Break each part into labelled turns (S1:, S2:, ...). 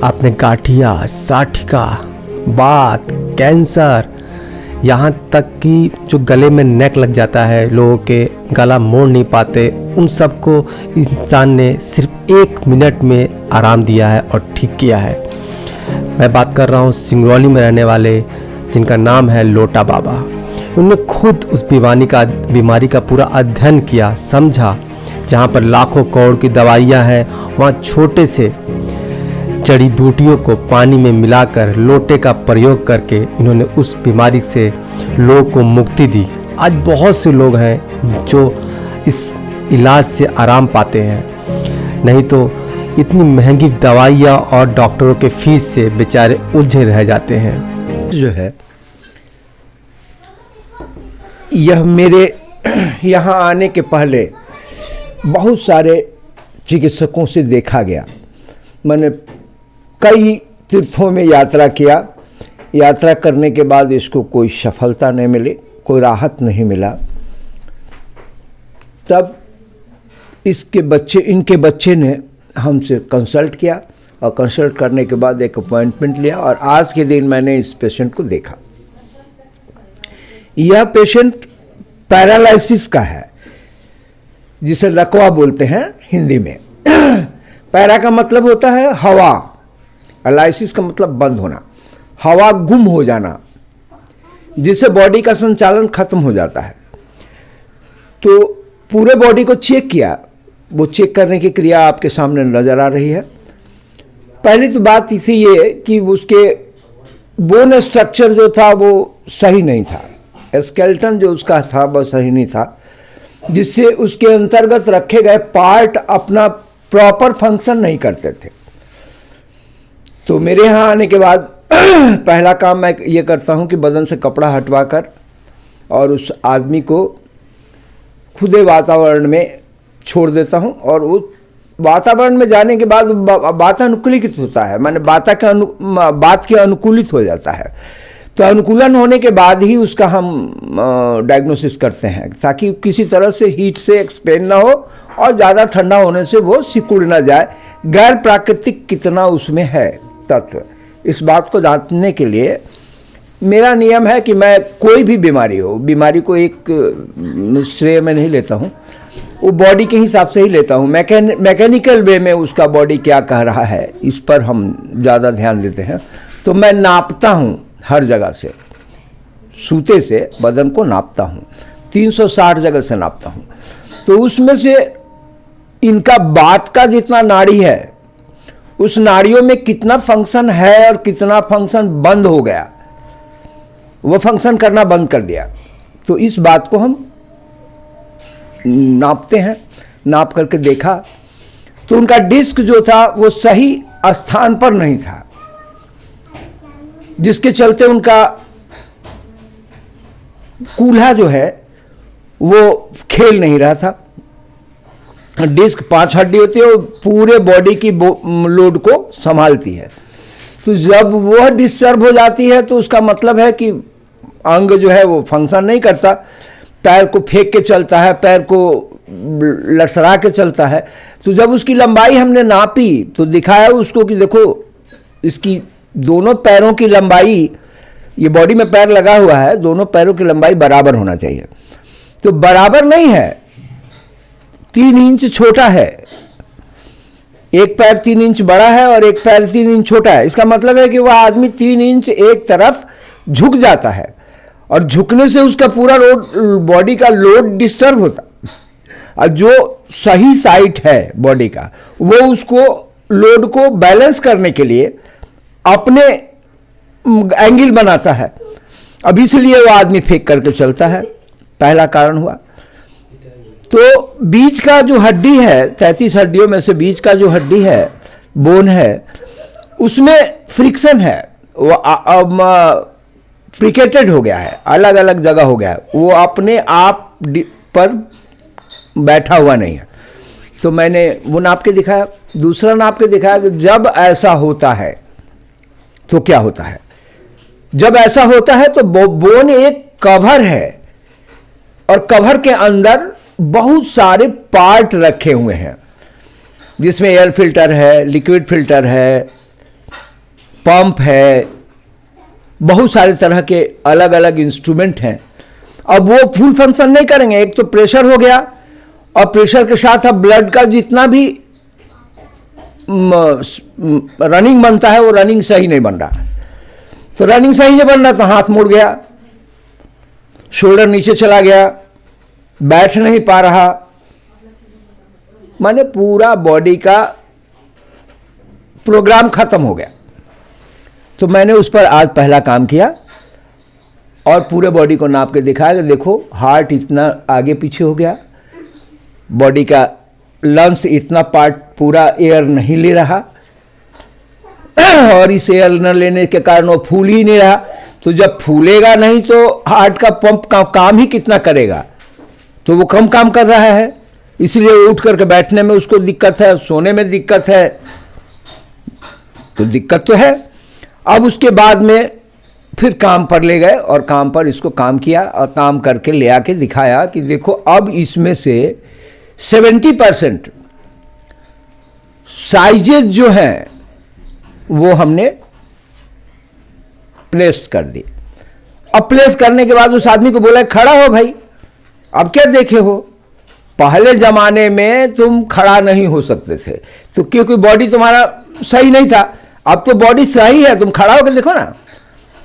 S1: आपने गाठिया, साठिका, बात, कैंसर, यहाँ तक कि जो गले में नेक लग जाता है, लोगों के गला मोड़ नहीं पाते, उन सबको इंसान ने सिर्फ 1 मिनट में आराम दिया है और ठीक किया है। मैं बात कर रहा हूँ सिंगरौली में रहने वाले जिनका नाम है लोटा बाबा। उन्होंने खुद उस बीमारी का पूरा अध्ययन किया, समझा। जहाँ पर लाखों करोड़ की दवाइयाँ हैं, वहाँ छोटे से जड़ी बूटियों को पानी में मिलाकर लोटे का प्रयोग करके इन्होंने उस बीमारी से लोगों को मुक्ति दी। आज बहुत से लोग हैं जो इस इलाज से आराम पाते हैं, नहीं तो इतनी महंगी दवाइयाँ और डॉक्टरों के फीस से बेचारे उलझे रह जाते हैं।
S2: जो है यह मेरे यहाँ आने के पहले बहुत सारे चिकित्सकों से देखा गया। मैंने कई तीर्थों में यात्रा किया। यात्रा करने के बाद इसको कोई सफलता नहीं मिली, कोई राहत नहीं मिला। तब इनके बच्चे ने हमसे कंसल्ट किया और कंसल्ट करने के बाद एक अपॉइंटमेंट लिया और आज के दिन मैंने इस पेशेंट को देखा। यह पेशेंट पैरालिसिस का है, जिसे लकवा बोलते हैं हिंदी में। पैरा का मतलब होता है हवा, एलाइसिस का मतलब बंद होना, हवा गुम हो जाना, जिससे बॉडी का संचालन खत्म हो जाता है। तो पूरे बॉडी को चेक किया, वो चेक करने की क्रिया आपके सामने नजर आ रही है। पहली तो बात थी ये कि उसके बोन स्ट्रक्चर जो था वो सही नहीं था, स्केलेटन जो उसका था वो सही नहीं था, जिससे उसके अंतर्गत रखे गए पार्ट अपना प्रॉपर फंक्शन नहीं करते थे। तो मेरे यहाँ आने के बाद पहला काम मैं ये करता हूँ कि बदन से कपड़ा हटवा कर और उस आदमी को खुले वातावरण में छोड़ देता हूँ। और उस वातावरण में जाने के बाद वातानुकूलित होता है, माने बात के अनुकूलित हो जाता है। तो अनुकूलन होने के बाद ही उसका हम डायग्नोसिस करते हैं, ताकि किसी तरह से हीट से एक्सपेंड ना हो और ज़्यादा ठंडा होने से वो सिकुड़ ना जाए। गैर प्राकृतिक कितना उसमें है तत्व, इस बात को जानने के लिए मेरा नियम है कि मैं कोई भी बीमारी को एक श्रेय में नहीं लेता हूँ, वो बॉडी के हिसाब से ही लेता हूँ। मैकेनिकल वे में उसका बॉडी क्या कह रहा है, इस पर हम ज़्यादा ध्यान देते हैं। तो मैं नापता हूँ हर जगह से, सूते से बदन को नापता हूँ, 360 जगह से नापता हूँ। तो उसमें से इनका बात का जितना नाड़ी है, उस नाड़ियों में कितना फंक्शन है और कितना फंक्शन बंद हो गया, वो फंक्शन करना बंद कर दिया। तो इस बात को हम नापते हैं। नाप करके देखा तो उनका डिस्क जो था वो सही स्थान पर नहीं था, जिसके चलते उनका कूल्हा जो है वो खेल नहीं रहा था। डिस्क 5 हड्डी होती है और पूरे बॉडी की लोड को संभालती है। तो जब वह डिस्टर्ब हो जाती है तो उसका मतलब है कि अंग जो है वो फंक्शन नहीं करता, पैर को फेंक के चलता है, पैर को लड़सड़ा के चलता है। तो जब उसकी लंबाई हमने नापी तो दिखाया उसको कि देखो इसकी दोनों पैरों की लंबाई, ये बॉडी में पैर लगा हुआ है, दोनों पैरों की लंबाई बराबर होना चाहिए। तो बराबर नहीं है, 3 इंच छोटा है। एक पैर 3 इंच बड़ा है और एक पैर 3 इंच छोटा है। इसका मतलब है कि वह आदमी 3 इंच एक तरफ झुक जाता है और झुकने से उसका पूरा बॉडी का लोड डिस्टर्ब होता है। और जो सही साइट है बॉडी का, वो उसको लोड को बैलेंस करने के लिए अपने एंगल बनाता है। अब इसलिए वो आदमी फेंक करके चलता है, पहला कारण हुआ। तो बीच का जो हड्डी है, 33 हड्डियों में से बीच का जो हड्डी है, बोन है, उसमें फ्रिक्शन है, वो फ्रिकेटेड हो गया है, अलग अलग जगह हो गया है। वो अपने आप पर बैठा हुआ नहीं है। तो मैंने वो नाप के दिखाया। दूसरा नाप के दिखाया कि जब ऐसा होता है तो क्या होता है। जब ऐसा होता है तो बोन एक कवर है और कवर के अंदर बहुत सारे पार्ट रखे हुए हैं, जिसमें एयर फिल्टर है, लिक्विड फिल्टर है, पंप है, बहुत सारे तरह के अलग अलग इंस्ट्रूमेंट हैं। अब वो फुल फंक्शन नहीं करेंगे। एक तो प्रेशर हो गया, और प्रेशर के साथ अब ब्लड का जितना भी रनिंग बनता है वो रनिंग सही नहीं बन रहा। तो रनिंग सही नहीं बन रहा तो हाथ मुड़ गया, शोल्डर नीचे चला गया, बैठ नहीं पा रहा, माने पूरा बॉडी का प्रोग्राम खत्म हो गया। तो मैंने उस पर आज पहला काम किया और पूरे बॉडी को नाप के दिखाया कि देखो हार्ट इतना आगे पीछे हो गया, बॉडी का लंग्स इतना पार्ट पूरा एयर नहीं ले रहा, और इस एयर न लेने के कारण वो फूल ही नहीं रहा। तो जब फूलेगा नहीं तो हार्ट का पंप का काम ही कितना करेगा, तो वो कम काम कर रहा है, इसलिए उठ करके बैठने में उसको दिक्कत है, सोने में दिक्कत है, तो दिक्कत तो है। अब उसके बाद में फिर काम पर ले गए और काम पर इसको काम किया और काम करके ले आके दिखाया कि देखो अब इसमें से 70% साइजेज जो हैं वो हमने प्लेस कर दी। अब प्लेस करने के बाद उस आदमी को बोला खड़ा हो भाई, अब क्या देखे हो, पहले जमाने में तुम खड़ा नहीं हो सकते थे तो क्योंकि बॉडी तुम्हारा सही नहीं था, अब तो बॉडी सही है, तुम खड़ा होकर देखो ना।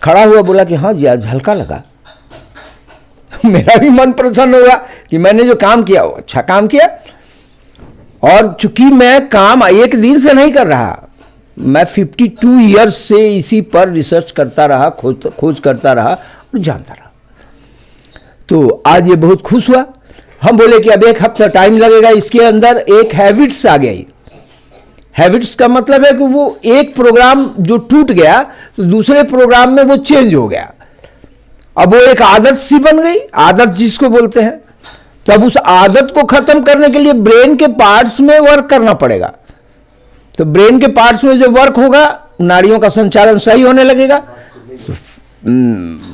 S2: खड़ा हुआ, बोला कि हाँ जी आज हल्का लगा। मेरा भी मन प्रसन्न हुआ कि मैंने जो काम किया वो अच्छा काम किया। और चूंकि मैं काम एक दिन से नहीं कर रहा, मैं 52 ईयर्स से इसी पर रिसर्च करता रहा, खोज करता रहा और जानता रहा। तो आज ये बहुत खुश हुआ। हम बोले कि अब 1 हफ्ता टाइम लगेगा, इसके अंदर एक हैबिट्स आ गई। हैबिट्स का मतलब है कि वो एक प्रोग्राम जो टूट गया तो दूसरे प्रोग्राम में वो चेंज हो गया, अब वो एक आदत सी बन गई, आदत जिसको बोलते हैं। तब उस आदत को खत्म करने के लिए ब्रेन के पार्ट्स में वर्क करना पड़ेगा। तो ब्रेन के पार्ट्स में जो वर्क होगा, नाड़ियों का संचालन सही होने लगेगा, तो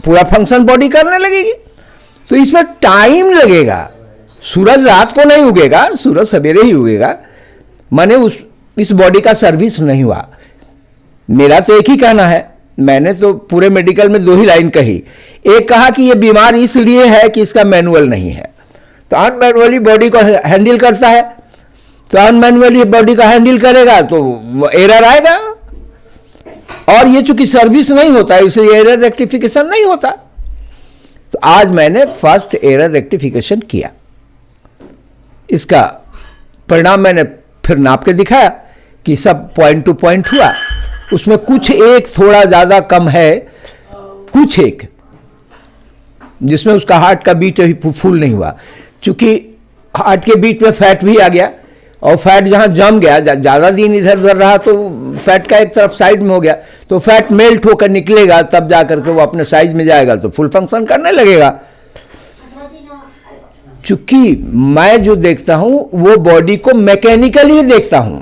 S2: पूरा फंक्शन बॉडी करने लगेगी। तो इसमें टाइम लगेगा, सूरज रात को नहीं उगेगा, सूरज सवेरे ही उगेगा, माने इस बॉडी का सर्विस नहीं हुआ। मेरा तो एक ही कहना है, मैंने तो पूरे मेडिकल में 2 ही लाइन कही। एक कहा कि ये बीमार इसलिए है कि इसका मैनुअल नहीं है, तो अनमैनुअली बॉडी को हैंडल करता है, तो अनमैनुअली बॉडी का हैंडल करेगा तो एरर आएगा, और ये चूंकि सर्विस नहीं होता है इसलिए एरर रेक्टिफिकेशन नहीं होता। तो आज मैंने फर्स्ट एरर रेक्टिफिकेशन किया, इसका परिणाम मैंने फिर नाप के दिखाया कि सब पॉइंट टू पॉइंट हुआ। उसमें कुछ एक थोड़ा ज़्यादा कम है, कुछ एक जिसमें उसका हार्ट का बीट अभी फुल नहीं हुआ, चूंकि हार्ट के बीट में फैट भी आ गया, और फैट जहाँ जम गया, ज़्यादा दिन इधर उधर रहा तो फैट का एक तरफ साइड में हो गया, तो फैट मेल्ट होकर निकलेगा, तब जा करके वो अपने साइज में जाएगा तो फुल फंक्शन करने लगेगा। चूंकि मैं जो देखता हूं वो बॉडी को मैकेनिकली देखता हूं,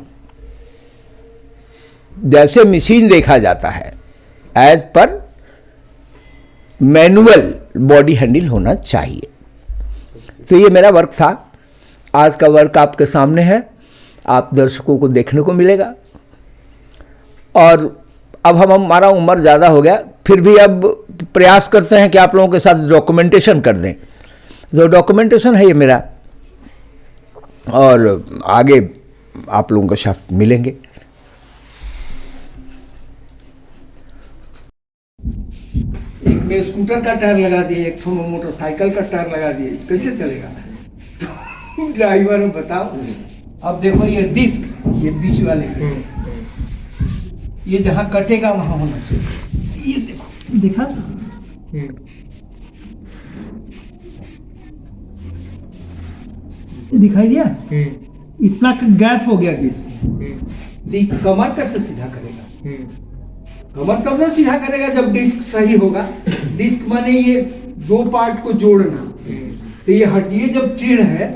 S2: जैसे मशीन देखा जाता है, as per manual body handle होना चाहिए। तो ये मेरा वर्क था, आज का वर्क आपके सामने है, आप दर्शकों को देखने को मिलेगा। और अब हमारा उम्र ज़्यादा हो गया, फिर भी अब प्रयास करते हैं कि आप लोगों के साथ डॉक्यूमेंटेशन कर दें। जो डॉक्यूमेंटेशन है ये मेरा, और आगे आप लोगों के साथ मिलेंगे। एक में स्कूटर का टायर लगा दिए, एक ठो मोटरसाइकिल का टायर लगा दिए, कैसे चलेगा? ड्राइवर बताओ। अब देखो ये डिस्क, ये बीच वाले ये जहां कटेगा वहां होना चाहिए। ये देखो, देखा दिखाई दिया, इतना गैप हो गया डिस्क। कमर कैसे सीधा करेगा? कमर तब ना सीधा करेगा जब डिस्क सही होगा। डिस्क माने ये 2 पार्ट को जोड़ना, तो ये हड्डी जब टीढ़ है